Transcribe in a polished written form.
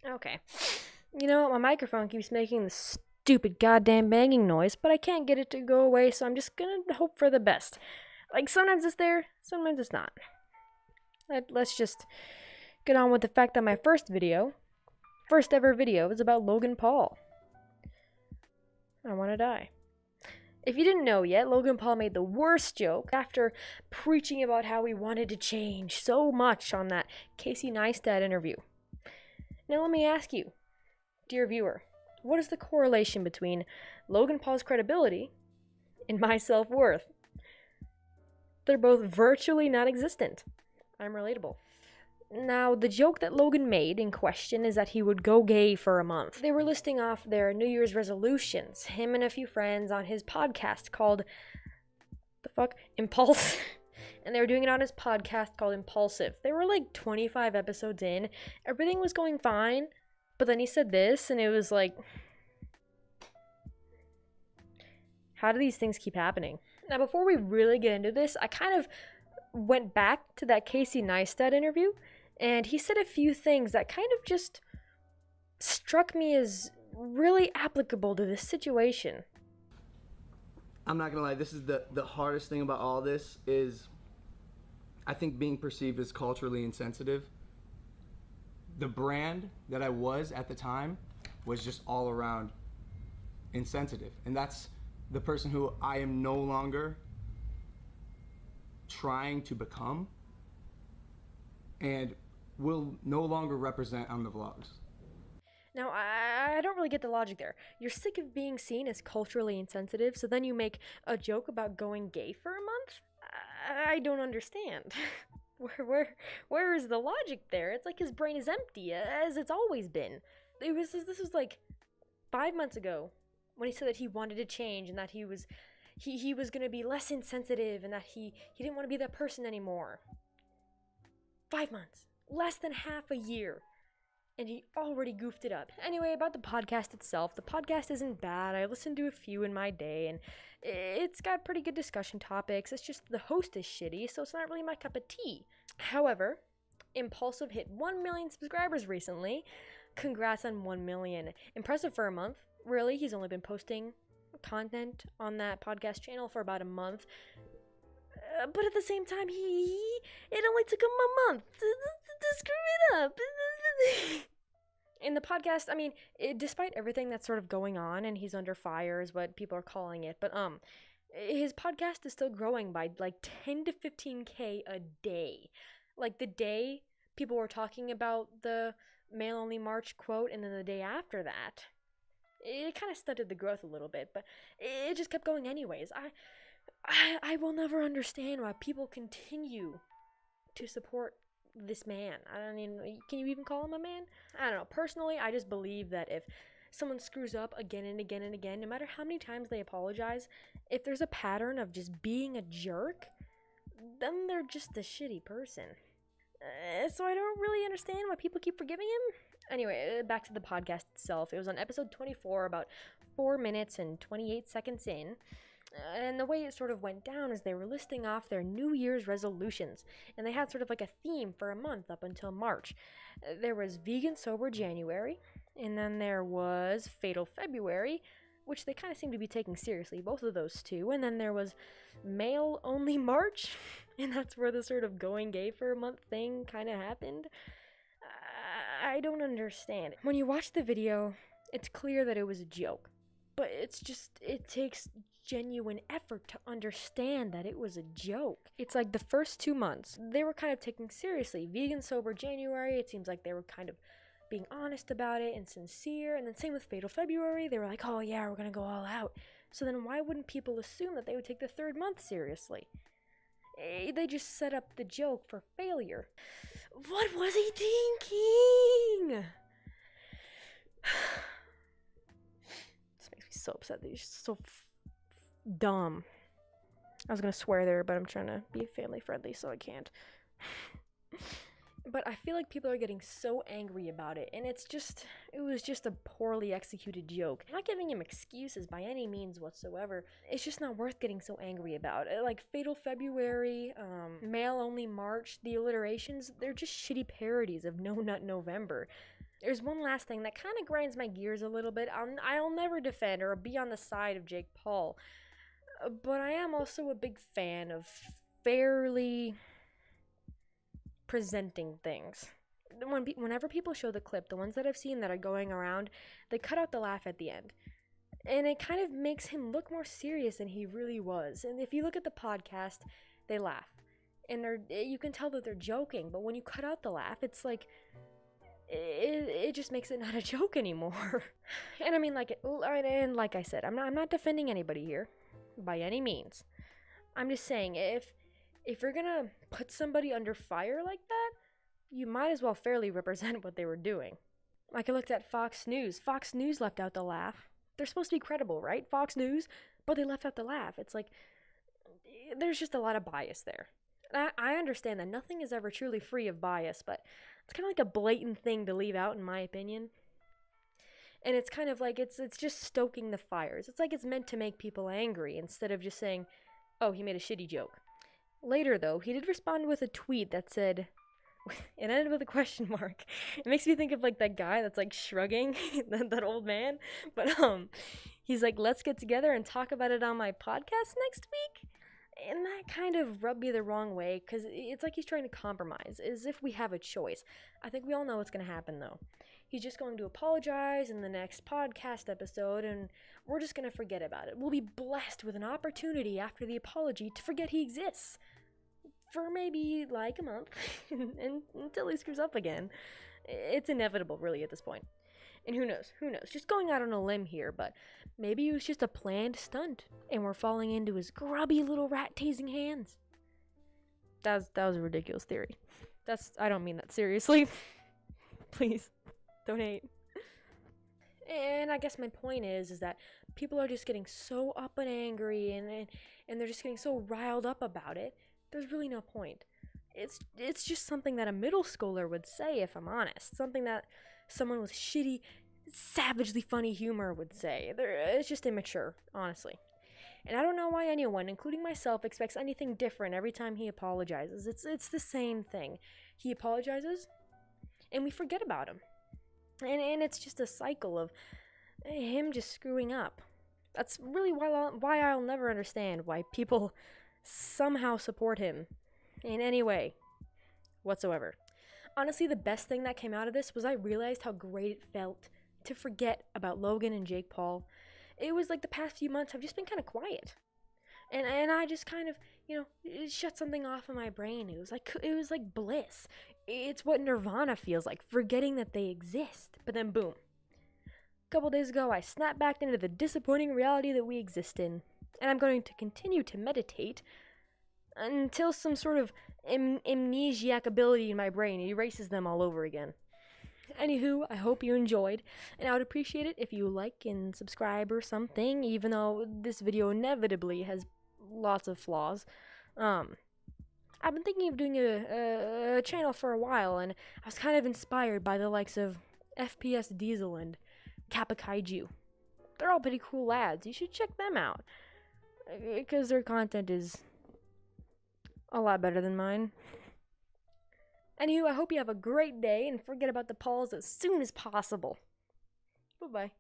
Okay. You know, my microphone keeps making this stupid goddamn banging noise, but I can't get it to go away, so I'm just gonna hope for the best. Like, sometimes it's there, sometimes it's not. Let's just get on with the fact that my first ever video, is about Logan Paul. I wanna die. If you didn't know yet, Logan Paul made the worst joke after preaching about how he wanted to change so much on that Casey Neistat interview. Now let me ask you, dear viewer, what is the correlation between Logan Paul's credibility and my self-worth? They're both virtually non-existent. I'm relatable. Now, the joke that Logan made in question is that he would go gay for a month. They were listing off their New Year's resolutions, him and a few friends, on his podcast called, Impulse. And they were doing it on his podcast called Impulsive. They were like 25 episodes in. Everything was going fine, but then he said this, and it was like, how do these things keep happening? Now, before we really get into this, I kind of went back to that Casey Neistat interview, and he said a few things that kind of just struck me as really applicable to this situation. I'm not gonna lie, this is the hardest thing about all this is I think being perceived as culturally insensitive. The brand that I was at the time was just all around insensitive. And that's the person who I am no longer trying to become and will no longer represent on the vlogs. Now, I don't really get the logic there. You're sick of being seen as culturally insensitive, so then you make a joke about going gay for a month? I don't understand. Where is the logic there? It's like his brain is empty, as it's always been. This was like 5 months ago when he said that he wanted to change and that he was gonna be less insensitive and that he didn't want to be that person anymore. 5 months. Less than half a year. And he already goofed it up. Anyway, about the podcast itself, the podcast isn't bad. I listened to a few in my day, and it's got pretty good discussion topics. It's just the host is shitty, so it's not really my cup of tea. However, Impulsive hit 1 million subscribers recently. Congrats on 1 million. Impressive for a month. Really, he's only been posting content on that podcast channel for about a month. But at the same time, it only took him a month to screw it up. In the podcast, I mean, despite everything that's sort of going on, and he's under fire is what people are calling it, but his podcast is still growing by like 10 to 15K a day. Like the day people were talking about the male only March quote, and then the day after that, it kind of stunted the growth a little bit, but it just kept going anyways. I will never understand why people continue to support this man. I mean, can you even call him a man? I don't know. Personally, I just believe that if someone screws up again and again and again, no matter how many times they apologize, if there's a pattern of just being a jerk, then they're just a shitty person. So I don't really understand why people keep forgiving him. Anyway, back to the podcast itself. It was on episode 24, about 4 minutes and 28 seconds in. And the way it sort of went down is they were listing off their New Year's resolutions, and they had sort of like a theme for a month up until March. There was Vegan Sober January, and then there was Fatal February, which they kind of seem to be taking seriously, both of those two, and then there was Male Only March, and that's where the sort of going gay for a month thing kind of happened. I don't understand. When you watch the video, it's clear that it was a joke, but it takes genuine effort to understand that it was a joke. It's like the first 2 months, they were kind of taking seriously. Vegan Sober January, it seems like they were kind of being honest about it and sincere. And then same with Fatal February, they were like, oh yeah, we're gonna go all out. So then why wouldn't people assume that they would take the third month seriously? They just set up the joke for failure. What was he thinking? This makes me so upset that he's so dumb. I was gonna swear there, but I'm trying to be family friendly, so I can't. But I feel like people are getting so angry about it, and it was just a poorly executed joke. I'm not giving him excuses by any means whatsoever. It's just not worth getting so angry about. Like Fatal February, Male Only March, the alliterations, they're just shitty parodies of No Nut November. There's one last thing that kind of grinds my gears a little bit. I'll never defend or be on the side of Jake Paul, but I am also a big fan of fairly presenting things. Whenever people show the clip, the ones that I've seen that are going around, they cut out the laugh at the end. And it kind of makes him look more serious than he really was. And if you look at the podcast, they laugh. And you can tell that they're joking, but when you cut out the laugh, it's like it just makes it not a joke anymore. And I mean, like I said, I'm not defending anybody here by any means. I'm just saying, if you're gonna put somebody under fire like that, you might as well fairly represent what they were doing. Like, I looked at Fox News. Fox News left out the laugh. They're supposed to be credible, right? Fox News, but they left out the laugh. It's like, there's just a lot of bias there. And I understand that nothing is ever truly free of bias, but it's kind of like a blatant thing to leave out, in my opinion. And it's kind of like, it's just stoking the fires. It's like it's meant to make people angry instead of just saying, oh, he made a shitty joke. Later, though, he did respond with a tweet that said, it ended with a question mark. It makes me think of like that guy that's like shrugging, that old man. But he's like, let's get together and talk about it on my podcast next week. And that kind of rubbed me the wrong way, because it's like he's trying to compromise, as if we have a choice. I think we all know what's going to happen, though. He's just going to apologize in the next podcast episode, and we're just going to forget about it. We'll be blessed with an opportunity after the apology to forget he exists. For maybe like a month, and until he screws up again. It's inevitable, really, at this point. And who knows? Just going out on a limb here, but maybe it was just a planned stunt, and we're falling into his grubby little rat-tasing hands. That was a ridiculous theory. I don't mean that seriously. Please, don't hate. And I guess my point is that people are just getting so up and angry, and they're just getting so riled up about it. There's really no point. It's just something that a middle schooler would say, if I'm honest. Something that someone with shitty, savagely funny humor would say. It's just immature, honestly. And I don't know why anyone, including myself, expects anything different every time he apologizes. It's the same thing. He apologizes, and we forget about him. And it's just a cycle of him just screwing up. That's really why I'll never understand why people somehow support him in any way whatsoever. Honestly, the best thing that came out of this was I realized how great it felt to forget about Logan and Jake Paul. It was like the past few months have just been kind of quiet. And I just kind of, it shut something off in my brain. It was like bliss. It's what Nirvana feels like, forgetting that they exist. But then boom. A couple days ago, I snapped back into the disappointing reality that we exist in. And I'm going to continue to meditate until some sort of amnesiac ability in my brain erases them all over again. Anywho, I hope you enjoyed, and I would appreciate it if you like and subscribe or something, even though this video inevitably has lots of flaws. I've been thinking of doing a channel for a while, and I was kind of inspired by the likes of FPS Diesel and Kappa Kaiju. They're all pretty cool lads. You should check them out, because their content is a lot better than mine. Anywho, I hope you have a great day and forget about the Pauls as soon as possible. Bye-bye.